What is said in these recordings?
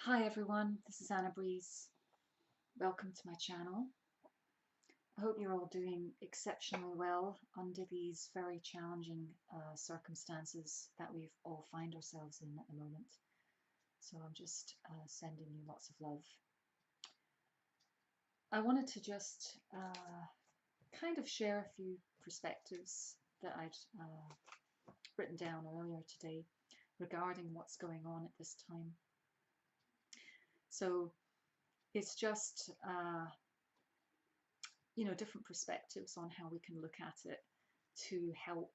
Hi everyone, this is Anabrese. Welcome to my channel. I hope you're all doing exceptionally well under these very challenging circumstances that we all find ourselves in at the moment. So I'm just sending you lots of love. I wanted to just kind of share a few perspectives that I'd written down earlier today regarding what's going on at this time. So it's just different perspectives on how we can look at it to help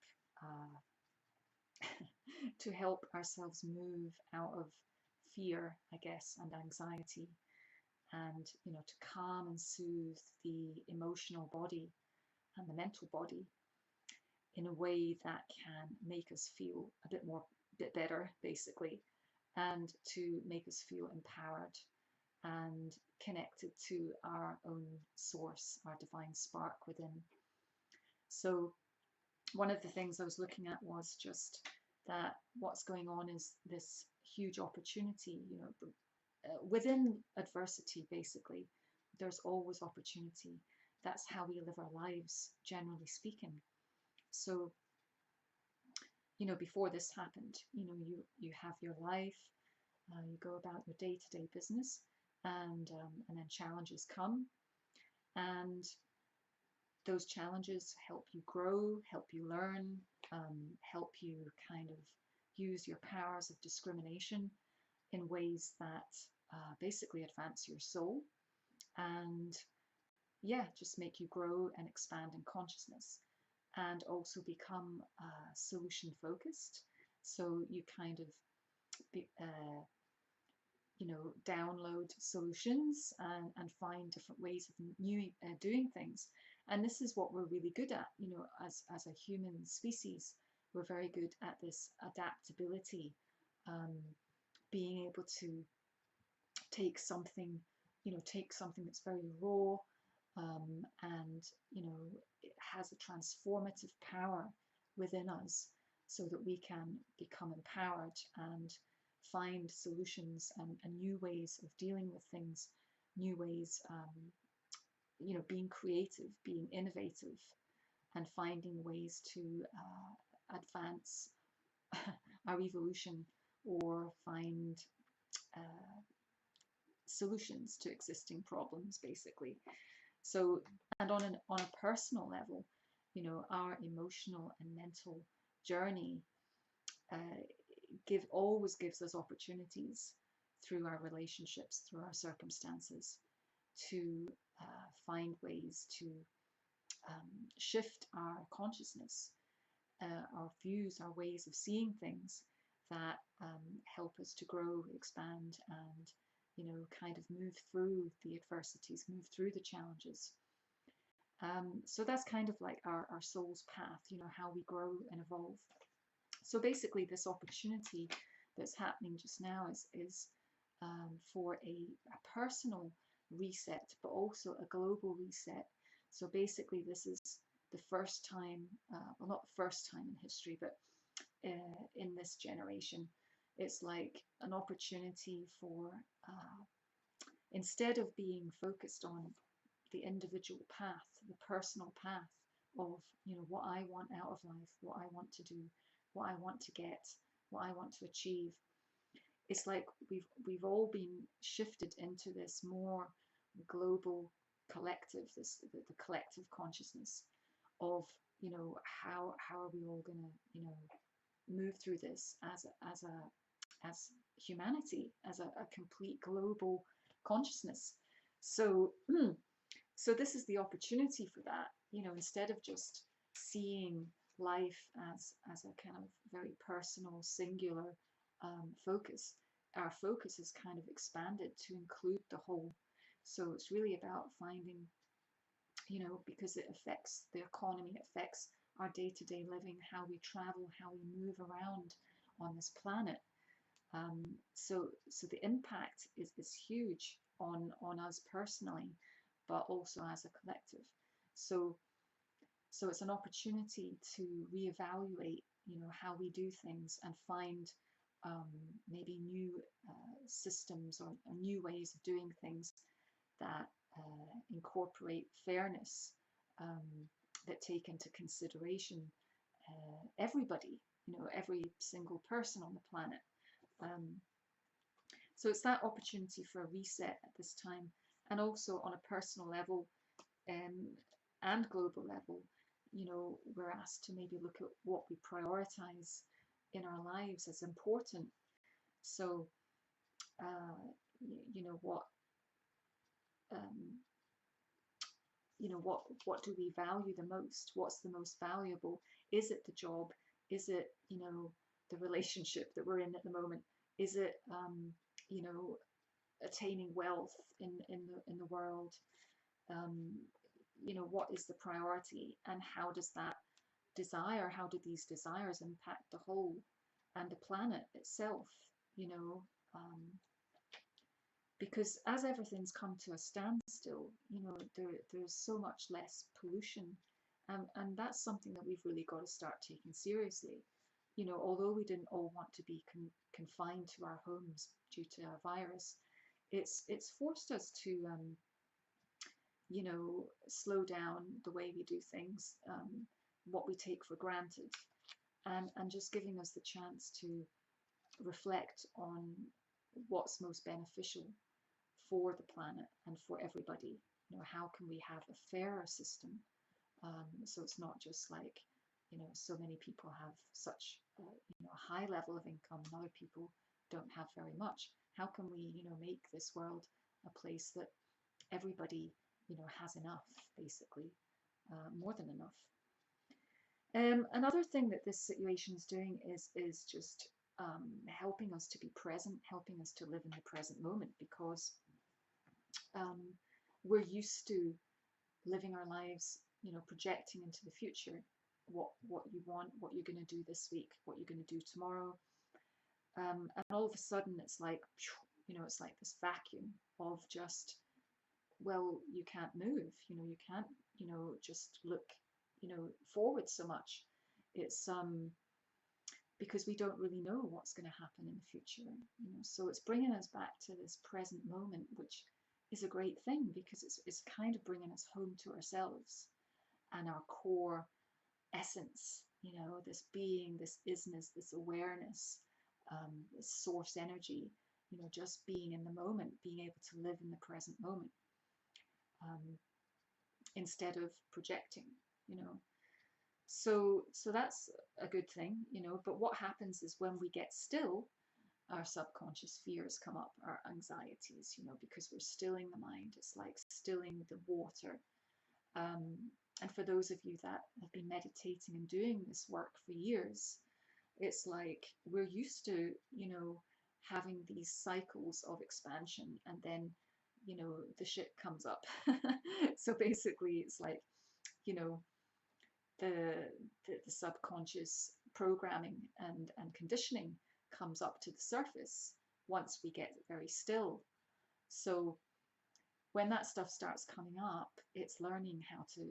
to help ourselves move out of fear, I guess, and anxiety, and to calm and soothe the emotional body and the mental body in a way that can make us feel a bit better, basically, and to make us feel empowered and connected to our own source, our divine spark within. So one of the things I was looking at was just that what's going on is this huge opportunity, within adversity, basically, there's always opportunity. That's how we live our lives, generally speaking. So, before this happened, you have your life, you go about your day-to-day business, and then challenges come, and those challenges help you grow, help you learn, help you kind of use your powers of discrimination in ways that basically advance your soul and, yeah, just make you grow and expand in consciousness and also become solution focused. So you kind of download solutions and find different ways of doing things. And this is what we're really good at, as a human species. We're very good at this adaptability, being able to take something that's very raw, and it has a transformative power within us so that we can become empowered and find solutions and new ways of dealing with things, new ways, being creative, being innovative, and finding ways to advance our evolution or find solutions to existing problems, basically. So, and on a personal level, our emotional and mental journey always gives us opportunities through our relationships, through our circumstances, to find ways to shift our consciousness, our views, our ways of seeing things that help us to grow, expand, and kind of move through the adversities, move through the challenges. So that's kind of like our soul's path, how we grow and evolve. So basically, this opportunity that's happening just now is for a personal reset, but also a global reset. So basically, this is the first time, well, not the first time in history, but in this generation, it's like an opportunity for, instead of being focused on the individual path, the personal path of, what I want out of life, what I want to do, what I want to get, what I want to achieve. It's like we've all been shifted into this more global collective, the collective consciousness of, how are we all gonna, move through this as humanity, as a complete global consciousness. So so this is the opportunity for that, instead of just seeing life as a kind of very personal, singular focus. Our focus is kind of expanded to include the whole. So it's really about finding, because it affects the economy, it affects our day-to-day living, how we travel, how we move around on this planet. So the impact is huge on us personally, but also as a collective. So it's an opportunity to reevaluate, how we do things and find maybe new systems or new ways of doing things that incorporate fairness, that take into consideration everybody, every single person on the planet. So it's that opportunity for a reset at this time, and also on a personal level and global level. We're asked to maybe look at what we prioritize in our lives as important. So, what what do we value the most? What's the most valuable? Is it the job? Is it the relationship that we're in at the moment? Is it attaining wealth in the world? What is the priority, and how does that how do these desires impact the whole and the planet itself? Because as everything's come to a standstill, there's so much less pollution, and that's something that we've really got to start taking seriously. Although we didn't all want to be confined to our homes due to a virus, it's forced us to slow down the way we do things, what we take for granted, and just giving us the chance to reflect on what's most beneficial for the planet and for everybody. How can we have a fairer system, so it's not just like so many people have such a high level of income and other people don't have very much. How can we make this world a place that everybody has enough, basically, more than enough. Another thing that this situation is doing is just helping us to be present, helping us to live in the present moment, because we're used to living our lives, projecting into the future, what you want, what you're going to do this week, what you're going to do tomorrow, and all of a sudden it's like, it's like this vacuum of just, well, you can't move, you can't, just look, forward so much. It's because we don't really know what's going to happen in the future, so it's bringing us back to this present moment, which is a great thing, because it's kind of bringing us home to ourselves and our core essence, this being, this isness, this awareness, this source energy, just being in the moment, being able to live in the present moment, instead of projecting, so that's a good thing, but what happens is when we get still, our subconscious fears come up, our anxieties, because we're stilling the mind. It's like stilling the water. And for those of you that have been meditating and doing this work for years, it's like we're used to, having these cycles of expansion, and then, the shit comes up. So basically, it's like, the subconscious programming and conditioning comes up to the surface once we get very still. So when that stuff starts coming up, it's learning how to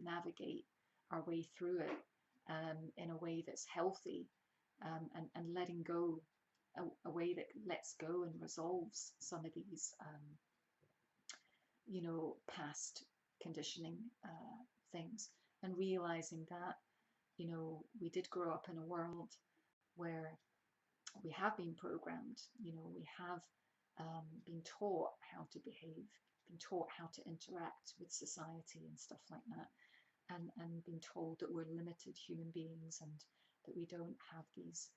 navigate our way through it, in a way that's healthy, and letting go, a way that lets go and resolves some of these past conditioning things, and realizing that we did grow up in a world where we have been programmed, we have been taught how to behave, been taught how to interact with society and stuff like that, and been told that we're limited human beings, and that we don't have these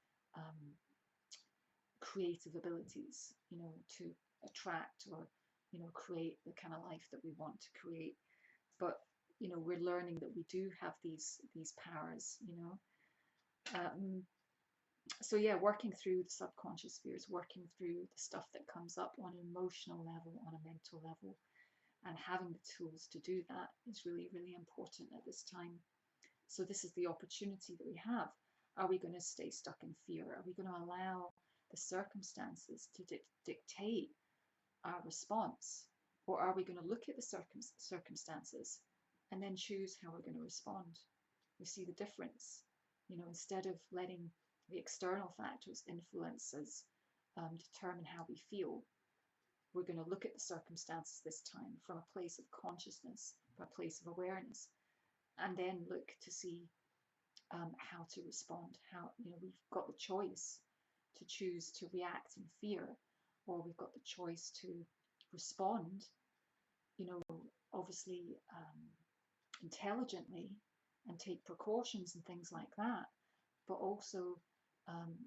creative abilities, to attract or, create the kind of life that we want to create. But, we're learning that we do have these powers, so yeah, working through the subconscious fears, working through the stuff that comes up on an emotional level, on a mental level, and having the tools to do that is really, really important at this time. So this is the opportunity that we have. Are we going to stay stuck in fear? Are we going to allow the circumstances to dictate our response? Or are we going to look at the circumstances and then choose how we're going to respond? We see the difference, instead of letting the external factors influence us, determine how we feel. We're going to look at the circumstances this time from a place of consciousness, from a place of awareness, and then look to see how to respond. How, we've got the choice to choose to react in fear, or we've got the choice to respond, obviously intelligently, and take precautions and things like that, but also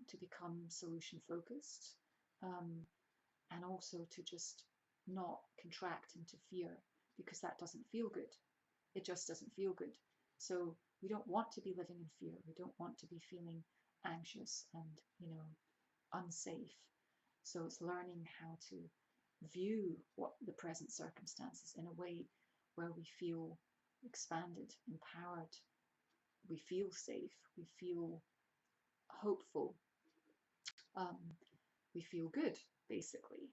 to become solution focused, and also to just not contract into fear, because that doesn't feel good. It just doesn't feel good. So we don't want to be living in fear. We don't want to be feeling anxious and, unsafe. So it's learning how to view what the present circumstances in a way where we feel expanded, empowered, we feel safe, we feel hopeful, we feel good, basically,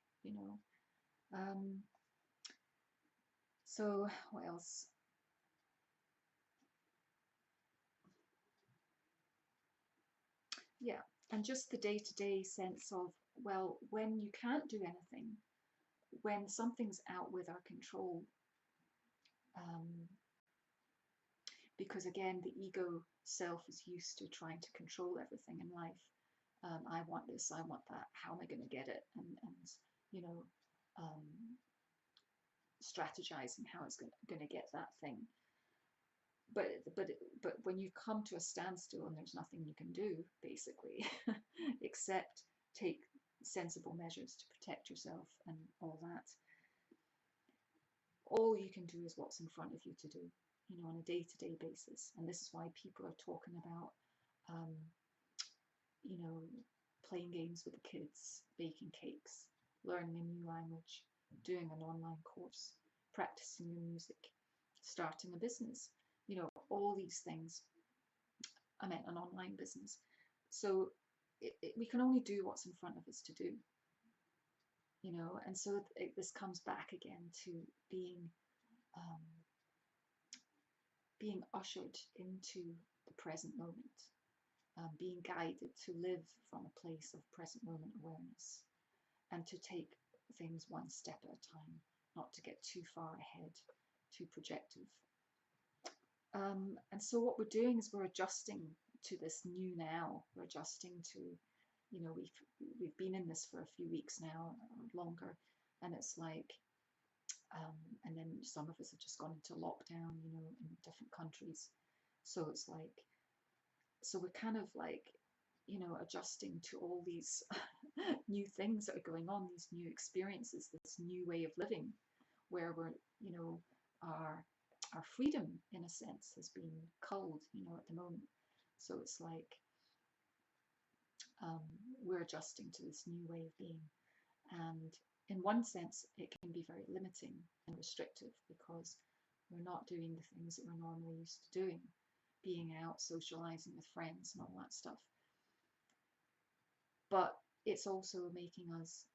So what else? Yeah, and just the day-to-day sense of, well, when you can't do anything, when something's out with our control, because again, the ego self is used to trying to control everything in life. I want this, I want that, how am I going to get it? And strategizing how it's going to get that thing. But when you come to a standstill and there's nothing you can do, basically, except take sensible measures to protect yourself and all that, all you can do is what's in front of you to do, on a day-to-day basis. And this is why people are talking about, playing games with the kids, baking cakes, learning a new language, doing an online course, practicing your music, starting a business, all these things. I meant an online business. So we can only do what's in front of us to do, and so this comes back again to being ushered into the present moment, being guided to live from a place of present moment awareness, and to take things one step at a time, not to get too far ahead, too projective. And so what we're doing is we're adjusting to this new now. We're adjusting to, we've been in this for a few weeks now, or longer, and it's like, and then some of us have just gone into lockdown, in different countries. So it's like, so we're kind of like, adjusting to all these new things that are going on, these new experiences, this new way of living, where we're, our freedom, in a sense, has been culled, at the moment. So it's like we're adjusting to this new way of being. And in one sense, it can be very limiting and restrictive, because we're not doing the things that we're normally used to doing, being out, socializing with friends and all that stuff. But it's also making us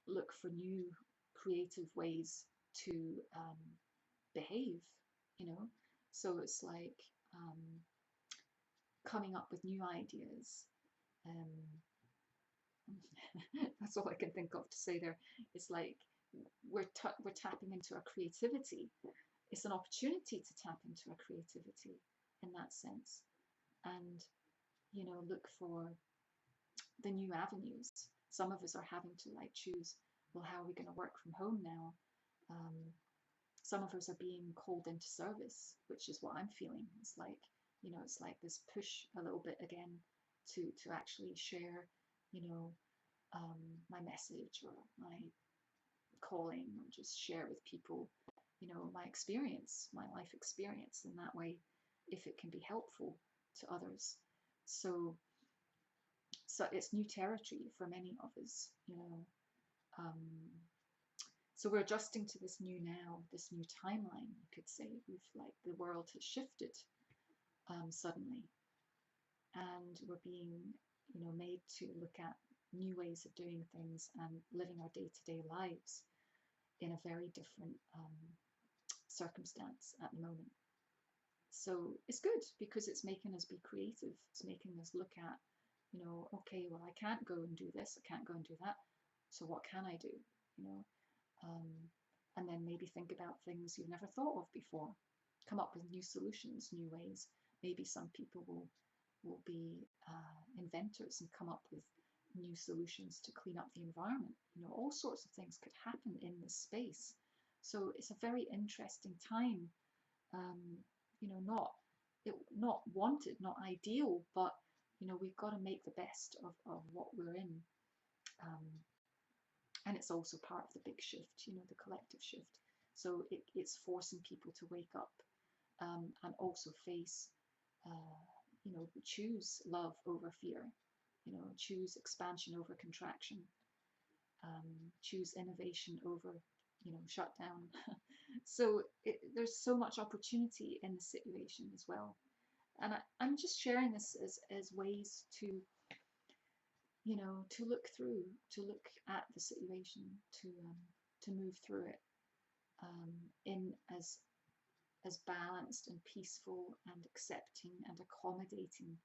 look for new creative ways to behave, so it's like coming up with new ideas. That's all I can think of to say there. It's like we're tapping into our creativity. It's an opportunity to tap into our creativity in that sense, and look for the new avenues. Some of us are having to like choose, well, how are we going to work from home now? Some of us are being called into service, which is what I'm feeling. It's like, it's like this push a little bit again to actually share, my message or my calling, or just share with people, my experience, my life experience, in that way, if it can be helpful to others. So it's new territory for many of us, so we're adjusting to this new now, this new timeline, you could say. We've like, the world has shifted suddenly, and we're being, made to look at new ways of doing things and living our day-to-day lives in a very different circumstance at the moment. So it's good, because it's making us be creative. It's making us look at You know, okay, well, I can't go and do this, I can't go and do that. So what can I do? You know, and then maybe think about things you've never thought of before. Come up with new solutions, new ways. Maybe some people will be inventors and come up with new solutions to clean up the environment. You know, all sorts of things could happen in this space. So it's a very interesting time. Um, you know, not wanted, not ideal, but you know, we've got to make the best of what we're in. Um, and it's also part of the big shift, you know, the collective shift. So it's forcing people to wake up, and also face, you know, choose love over fear, you know, choose expansion over contraction, choose innovation over, you know, shutdown. So there's so much opportunity in the situation as well. And I'm just sharing this as ways to, you know, to look through, to look at the situation, to move through it, in as balanced and peaceful and accepting and accommodating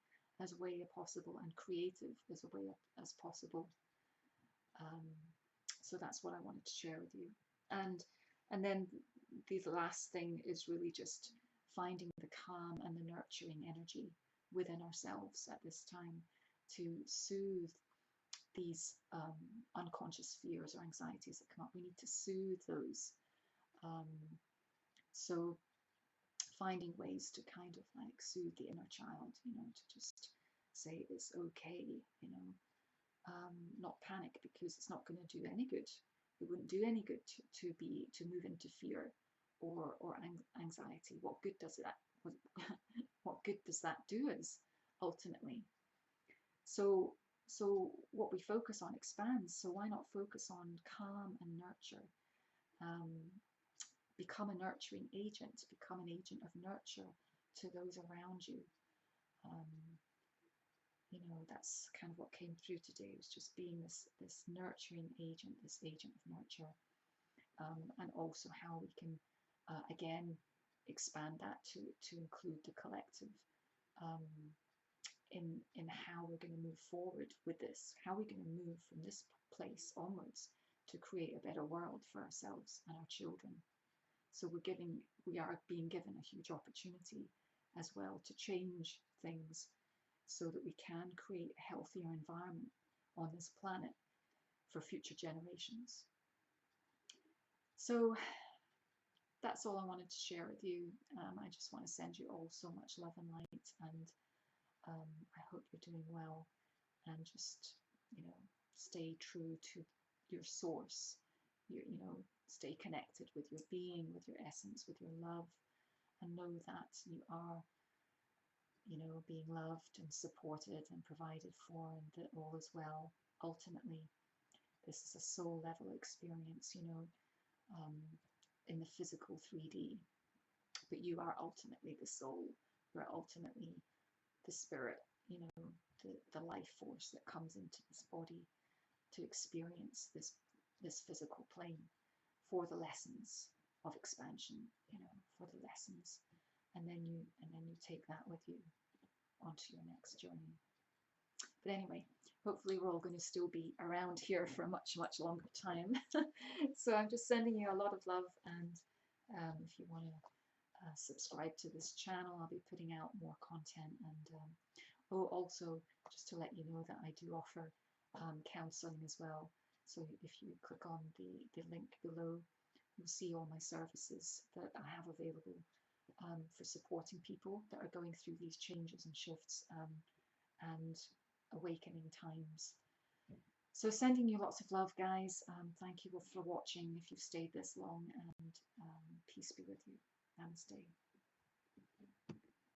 as way possible, and creative as a way as possible. Um, so that's what I wanted to share with you. And then the last thing is really just finding the calm and the nurturing energy within ourselves at this time to soothe these unconscious fears or anxieties that come up. We need to soothe those. Um, so finding ways to kind of like soothe the inner child, you know, to just say it's okay, you know, not panic, because it's not going to do any good. It wouldn't do any good to move into fear or anxiety. What good does that? What good does that do us ultimately? So what we focus on expands. So why not focus on calm and nurture? Um, become a nurturing agent. Become an agent of nurture to those around you. Um, you know, that's kind of what came through today, was just being this nurturing agent, this agent of nurture, and also how we can again expand that to include the collective, um, in how we're going to move forward with this, how we're going to move from this place onwards to create a better world for ourselves and our children. So we are being given a huge opportunity as well to change things so that we can create a healthier environment on this planet for future generations. So that's all I wanted to share with you. I just want to send you all so much love and light, and I hope you're doing well, and just, you know, stay true to your source. You know, stay connected with your being, with your essence, with your love, and know that you are, you know, being loved and supported and provided for, and that all is well. Ultimately, this is a soul level experience, you know, in the physical 3D, but you are ultimately the soul. You're ultimately the spirit, you know, the life force that comes into this body to experience this physical plane for the lessons of expansion, you know, for the lessons, and then you take that with you onto your next journey. But anyway, hopefully we're all going to still be around here for a much longer time. So I'm just sending you a lot of love, and if you want to subscribe to this channel, I'll be putting out more content. And oh, also just to let you know that I do offer counseling as well. So if you click on the link below, you'll see all my services that I have available for supporting people that are going through these changes and shifts, and awakening times. So sending you lots of love, guys. Thank you for watching if you've stayed this long, and peace be with you. Namaste.